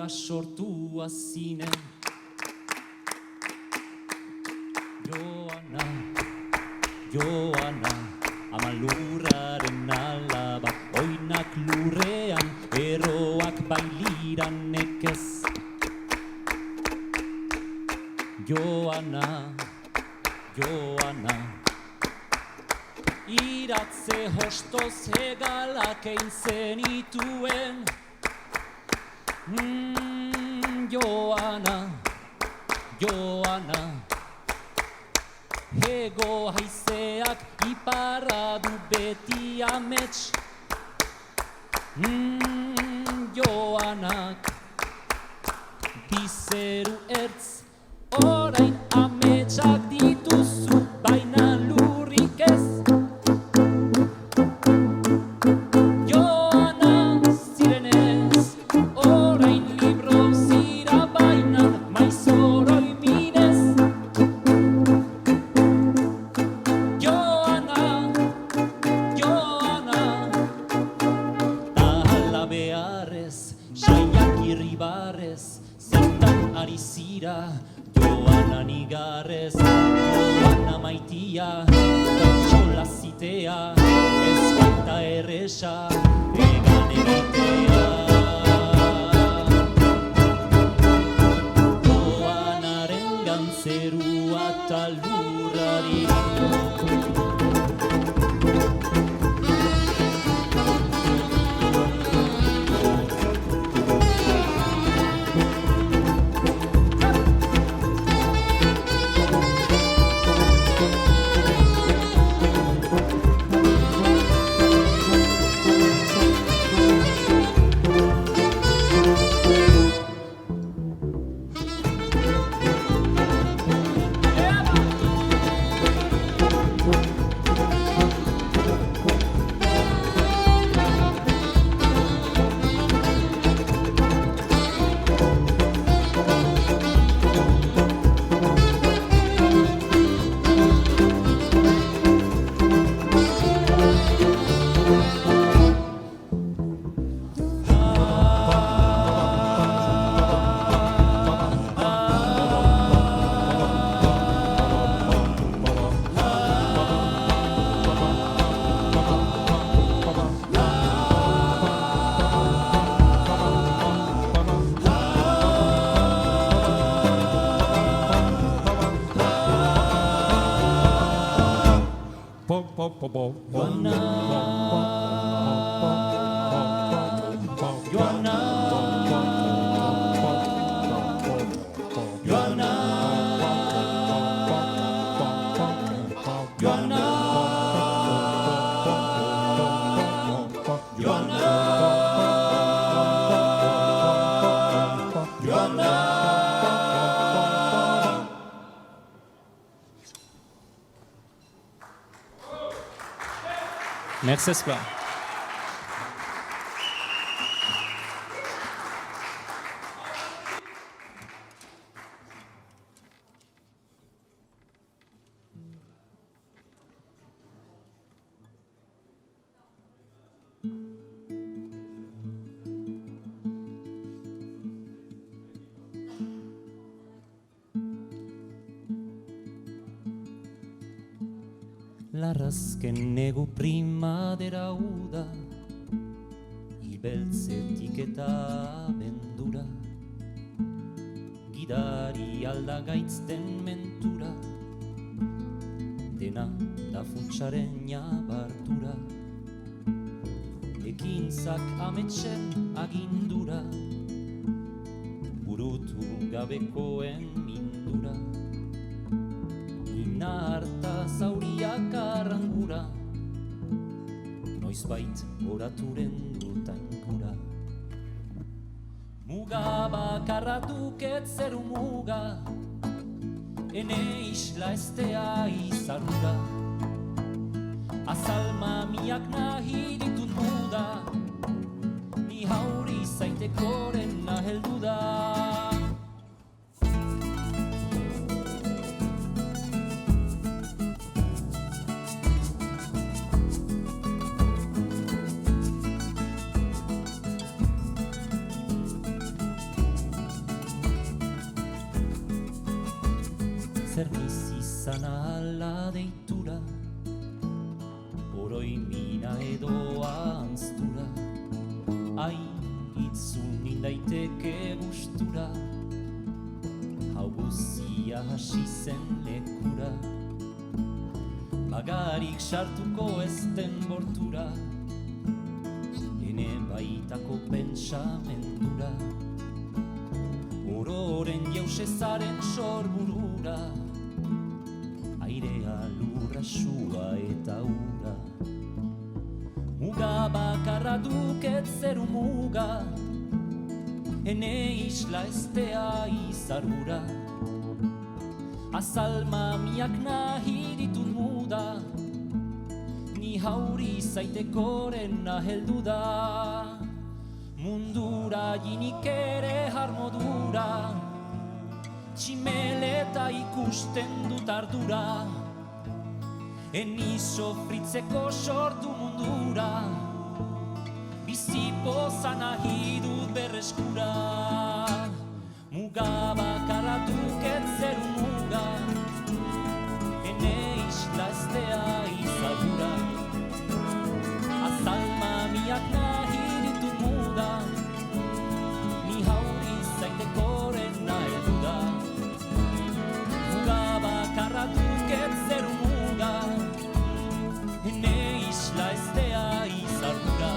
sortua zinen. Joana, Joana, ama lurraren alaba, oinak lurrean, erroak bailiran nekez. Joana, Joana, iratze hostoz hegalak egin zenituen. Joana, Joana, hego haizeak iparra du beti amets. Joanak, bizeru ertz, orain ametsak dituzu, baina lurrik ez. Joana, zirenez, orain libro zira, baina maizoroi minez. Joana, Joana, tahala beharrez, saiak irribarrez, zertan ari zira. Joana nigarrez, Joana maitia, gautxola zitea, ez baita erresa, egan egitea. Joanaren gantzerua eta lurrari. Merci, Espoir. Larrazken negu primadera uda, ibeltzetik eta bendura, gidari aldagaitzten mentura, dena da funtsaren jabardura, ekintzak ametsen agindura, burutu gabekoen mindura, ina harta zauriak arrangura, noizbait oraturen dutangura. Muga bakarra duket zeru muga, ene isla estea izarura. Azal mamiak nahi ditut muda, ni hauri zaitekoren naheldu da. oroimina edo anztura, ai itzul nindaiteke gustura, hau guzia hasi zen lekura, bagarik sartuko ezten bortura, ene baitako pentsamendura, ororen jausezaren sorburura, airea lurra sua eta ura, muga bakarra duket zeru muga, ene isla estea izarura, azal mamiak nahi ditut muda, ni hauri zaitekoren heldu da, mundura jinik ere harmodura, tximeleta ikusten dut ardura, eni sofritzeko sortu mundura, bizipoza nahi dut berreskura, muga bakarra duket zeru muga, ene isla estea izagura, azal mamiak nahi ditut muda, ni hauri zaitekoren heldu da, muga bakarra duket zeru muga, ene isla estea izagura,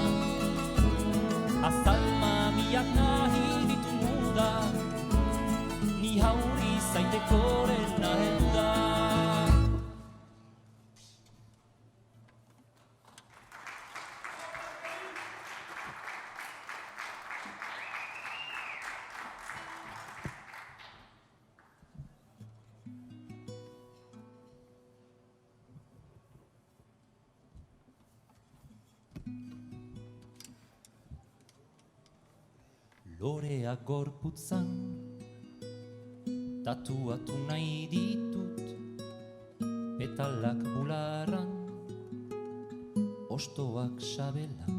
azal mamiak nahi ditut muda, ni hauri zaitekoren heldu da. Loreak gorputzan tatuatu nahi ditut, petalak bularran, ostoak sabelan,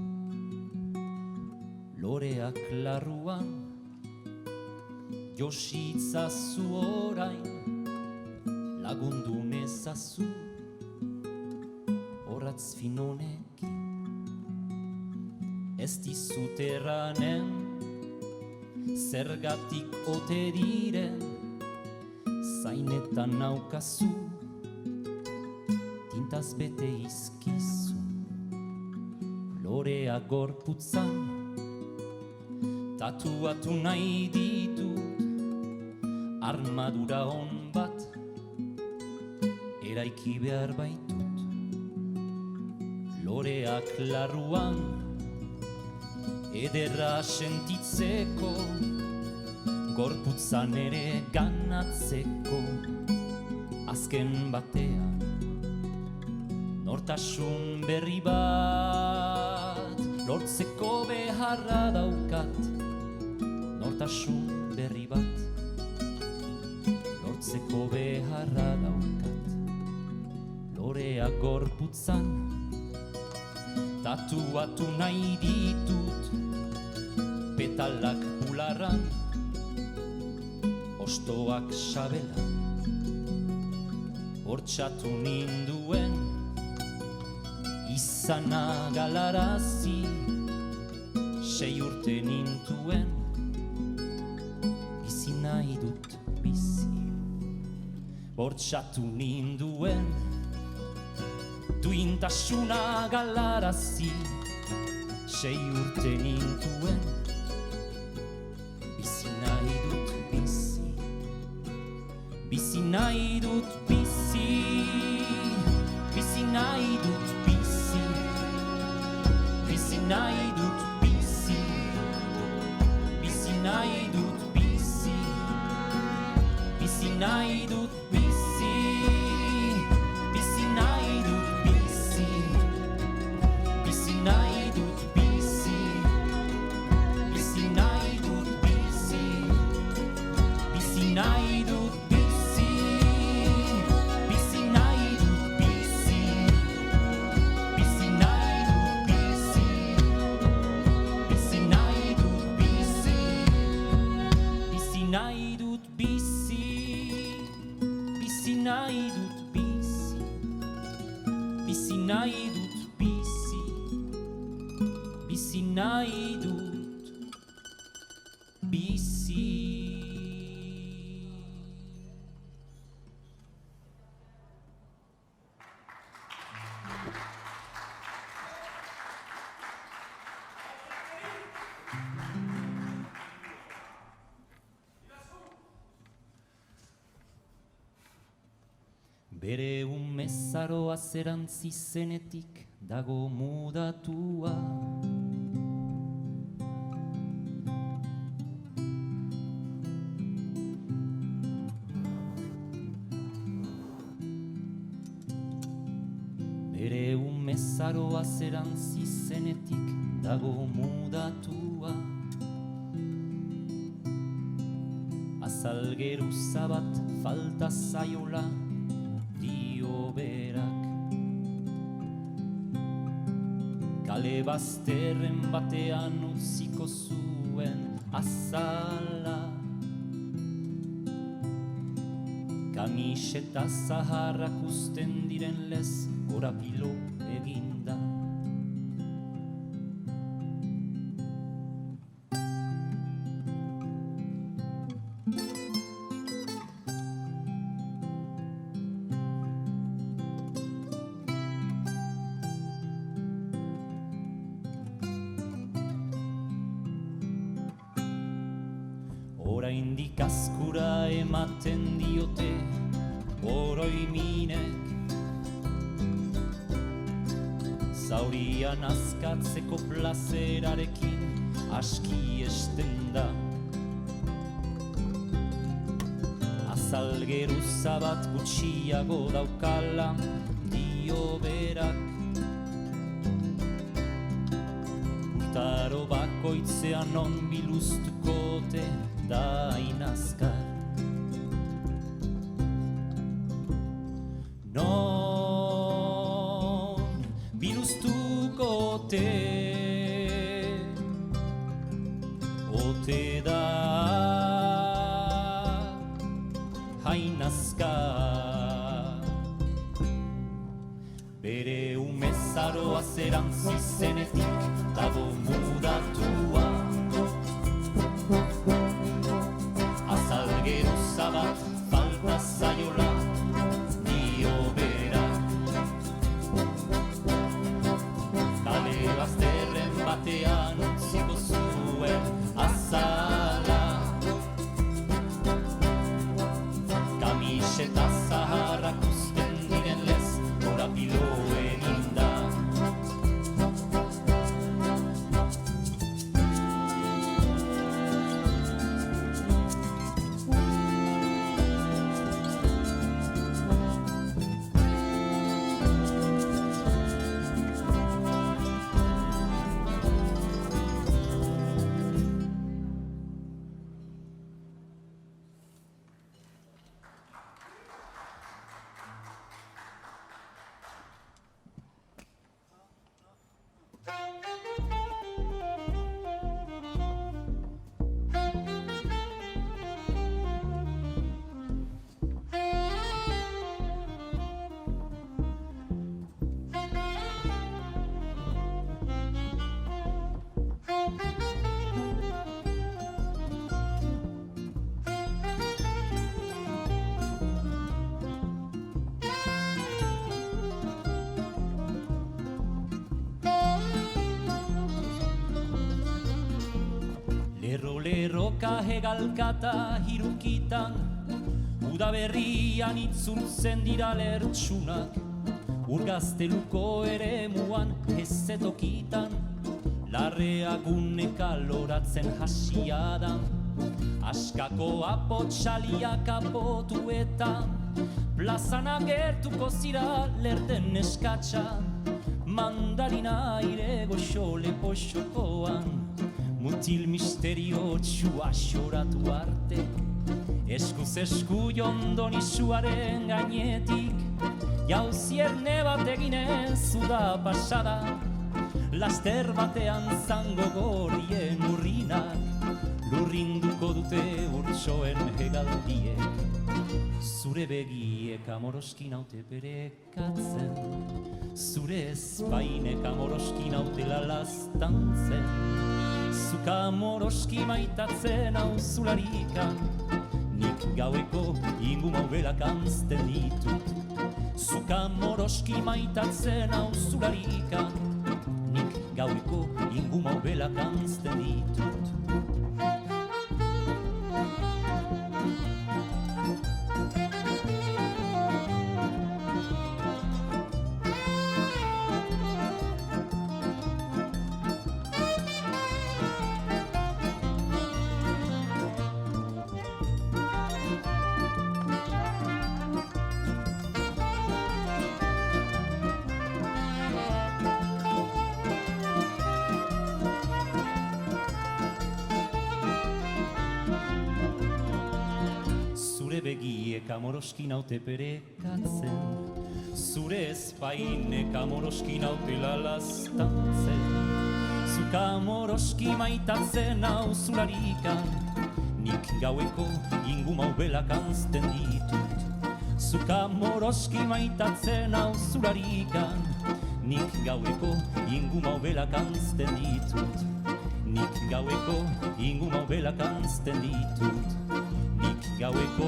loreak larruan, jositzazu orain, lagundu nezazu, horatz finonekin, ez dizut erranen, zergatik ote diren, zainetan naukazu, tintaz bete izkizu, loreak gorputzan, tatuatu nahi ditut, armadura on bat, eraiki behar baitut, loreak larruan, ederra sentitzeko, gorputzan ere ganatzeko, azken batean, nortasun berri bat, lortzeko beharra daukat, nortasun berri bat, lortzeko beharra daukat, loreak gorputzan, tatuatu nahi ditut, petalak bularran, ostoak sabelan, bortxatu ninduen, izana galarazi, 6 urte nintuen, bizi nahi dut bizi, bortxatu ninduen, duintasuna galarazi, 6 urte nintuen, bizi nahi dut bizi, bizi nahi dut bizi, bizi nahi dut bizi, bizi nahi dut bizi, bizi nahi dut bizi, bizi nahi dut bizi, bizi nahi dut bizi, bizi nahi dut bizi, bizi nahi dut bizi, bizi nahi dut bizi, bizi nahi dut bizi, bizi nahi dut bizi, bizi nahi dut bizi, bizi nahi dut bizi, bizi nahi dut bizi, bizi nahi dut bizi, bizi nahi dut bizi. Bere umezaroa zerantzi zenetik dago mudatua. Bere umezaroa zerantzi zenetik dago mudatua. Azal geruza bat falta zaiola dio berak. Kale bazterren batean utziko zuen azala. Kamiseta zaharrak usten diren lez korapilo eginda. Oraindik azkura ematen diote oroiminek. Zaurian azkatzeko plazerarekin aski esten da. Azal geruza bat gutxiago daukala dio berak. Urtaro bakoitzean on biluztukote da inazkar. Non biluztukote ote da hainazkar. Bere umezaroa zerantzi zenetik dago mudatua. Azal geruza bat falta zaiola dio berak. Kale bazterren batean utziko zuen azala. Kamiseta zaharrak usten diren lez korapilo eginda. Lerroka hegalkata hirukitan, udaberrian itzultzen dira lertsunak. Urgazteluko eremuan ezetokitan, larreaguneka loratzen hasiadan. Askako apotxaliak apotu eta plazan agertuko zira lerten eskatsa. Mandarina aire goxo lepoxokoan, mutil misteriotsu asoratu arte. Eskuz esku jondon isuaren gainetik, jauzierne bat eginez uda pasada. Laster batean zango gorrien urrinak, lurrinduko dute urtsoen hegaldiek. Zure begiek amoroski naute berekatzen, zure ezpainek amoroski nautela laztantzen. Zuk amoroski maitatzen hau zularikan, nik gaueko ingumau belak anzten ditut. Zuk amoroski maitatzen hau zularikan, nik gaueko ingumau belak anzten ditut. Begiek amoroski naute perekatzen, zure ezpainek amoroski naute lalaztantzen. Zuk amoroski maitatzen hau zularikan, nik gaueko ingumau belak anzten ditut. Zuk amoroski maitatzen hau zularikan, nik gaueko ingumau belak anzten ditut. Nik gaueko ingumau belak anzten ditut. Gaueko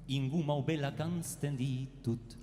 ingumau belak anzten ditut.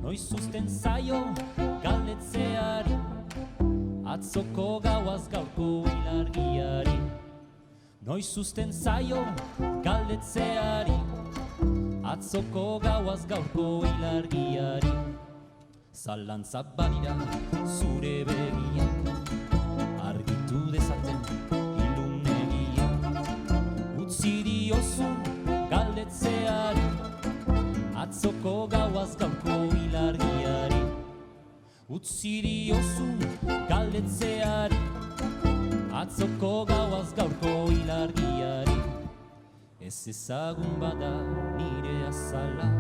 Noiz uzten zaio galdetzeari, atzoko gauaz gaurko ilargiari. Noiz uzten zaio galdetzeari, atzoko gauaz gaurko ilargiari. Zalantzak badira zure begiak, argitu dezaten ilunegia. Utzi diozun galdetzeari, atzoko gauaz gaurko ilargiari. Utzi diozun galdetzeari, atzoko gauaz gaurko ilargiari. Ez ezagun bada nire azala,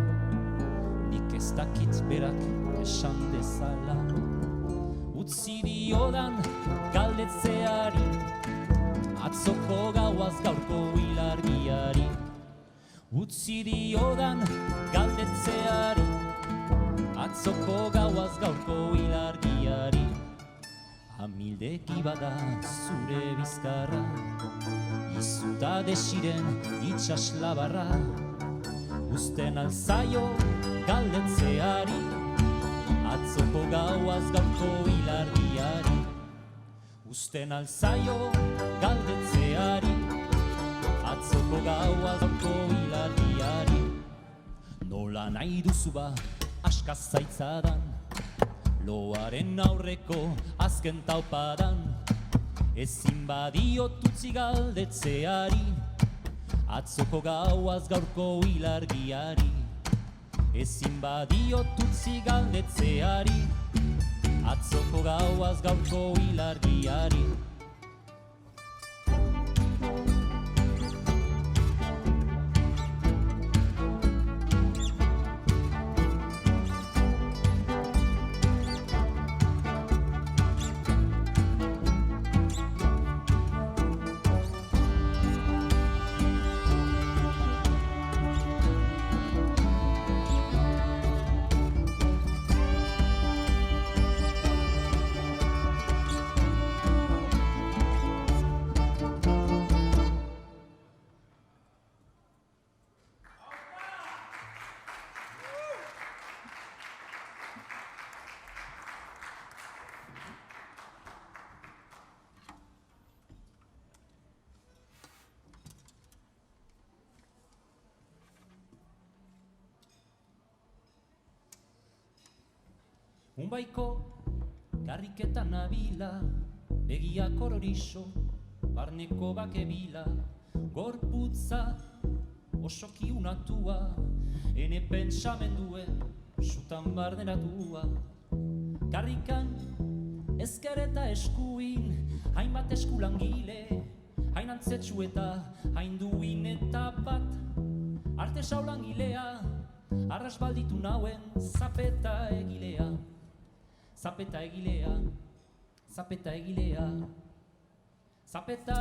nik ez dakit berak esan dezala. Utzi diodan galdetzeari, atzoko gauaz gaurko ilargiari. Utzi diodan galdetzeari, atzoko gauaz gaurko ilargiari. Amildeki bada zure bizkarra, izuta desiren itxaslabarra. Uzten alzaio galdetzeari, atzoko gauaz gaurko ilargiari. Uzten alzaio galdetzeari, atzoko gauaz gaurko ilargiari. Nola nahi duzu ba aska zaitzadan, loaren aurreko azken taupadan. Ezin badiot utzi galdetzeari, atzoko gauaz gaurko ilargiari. Ezin badiot utzi galdetzeari, atzoko gauaz gaurko ilargiari. Unbaiko garriketan nabila, begiak ororiso, barneko bakebila, gorputza osoki unatua, ene pentsamenduen sutan barneratua. Karrikan ezker eta eskuin, hainbat eskulangile, hain antzetsu eta hain duin eta bat, arte saulangilea, arrasbalditu nauen zapeta egilea. Zapeta egilea, zapeta egilea, zapeta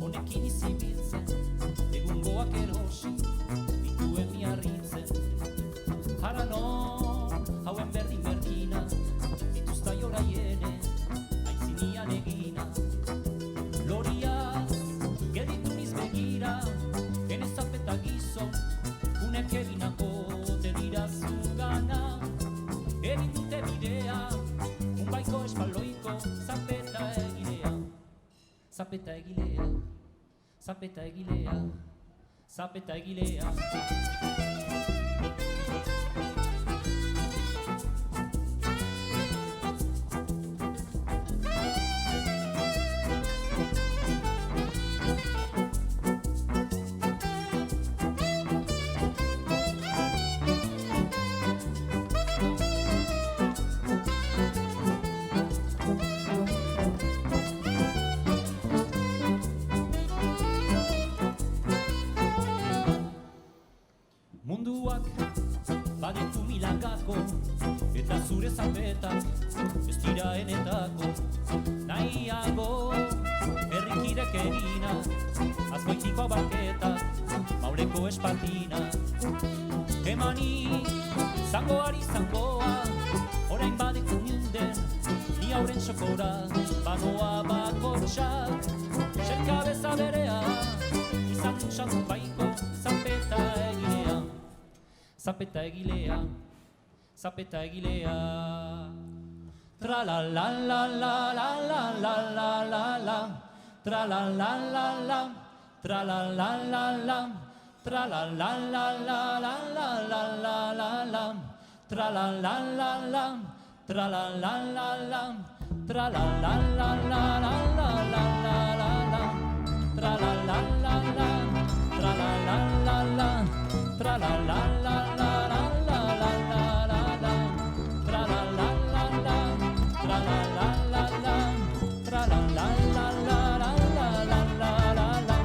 honekin izibiltzen, egungoak erosi, dituen miarritzen. Harano, hauen berdina, dituzta joraiene, aintzinian egina. Loria, gelditu niz begira, ene zapeta gizon, unek eginako dira zugana. Egin dute bidea, unbaiko espaloiko, zapeta egilea. Zapeta egilea, zapeta egilea, zapeta egilea. Munduak baditu milakako, eta zure zapetak ez dira enetako. Nahiago herrikidek egina, azkoitiko abarketak, mauleko espartina. Emani zangoari zangoa, orain badetu ninden, ni hauren sokora, banoa bakotxak, xerkabeza berea, izan dutxan baiko, zapeta egilea. Zapeta egilea, zapeta egilea. Tra la la la la la la la la la la. Tra la la la la, tra la la la la. Tra la la la la la la la la la la. Tra la la la la, tra la la la la. Tra la la la la la la la la la. Tra la la la la, tra la la la la. Tra la la la la la la la la la la. Tra la la la la, tra la la la la. Tra la la la la la la la la la la.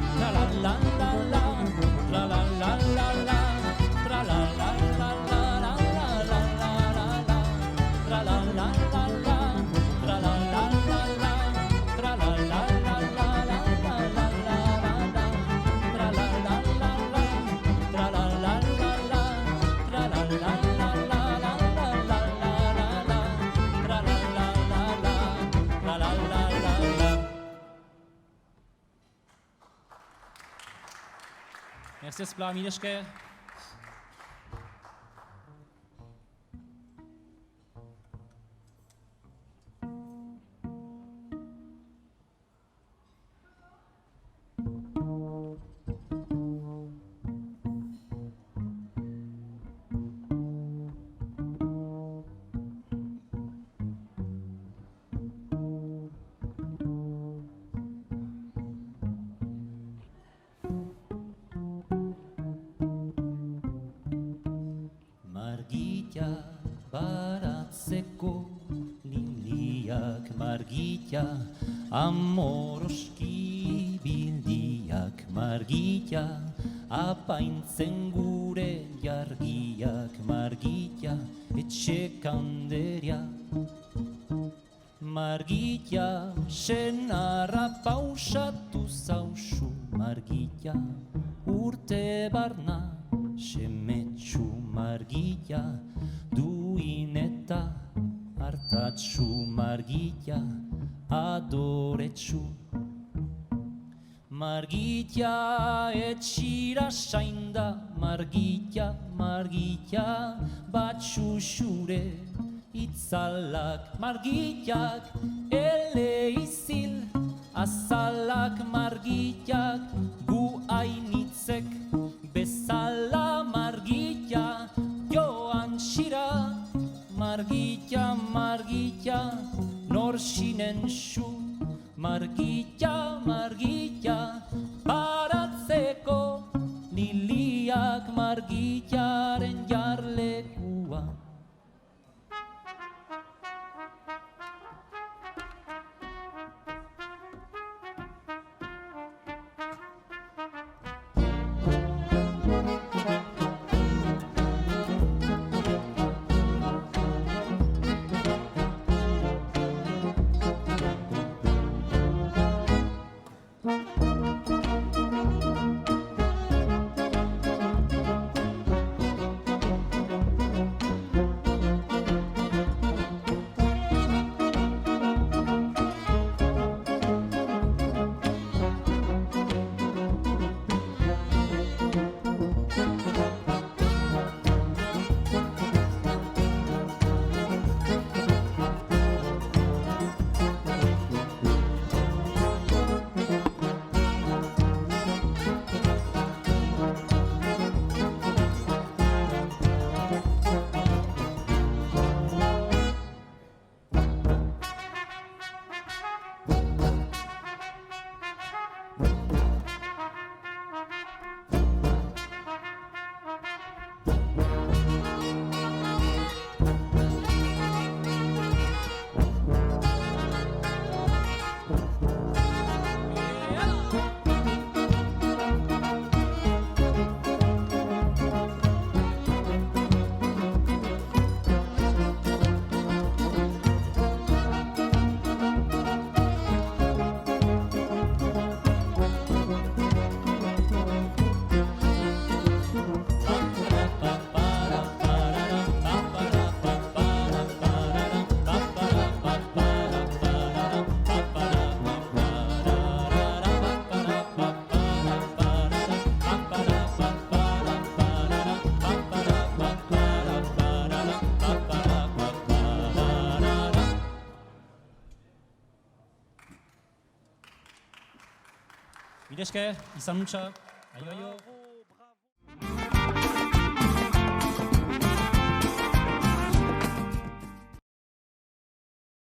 Tra la la la la, tra la la la la. Tra la la la la la la la la la. Tra la la la la, tra la la la la. Tra la la la la la la la la la. Tra la la la la, tra la la la la. Tra la la la la la la la la la. Tra la la la la, tra la la la la. Merci Spla, mil esker. Margita baratzeko liliak, margita amoroski bildiak, margita apaintzen gure jargiak, margita etxe kanderia. Margita senarra pausatu zauzu, margita urte barna semetxu, margita duin eta hartatxu, margita adoretxu. Margita etxira sainda, margita, margita batxuxure itzalak, margitak ele izil azalak, margitak gu hainitzek bezala, margita joan xira, margita margilaren jarlekua. Mila esker, izan nuntza. Aio, aio.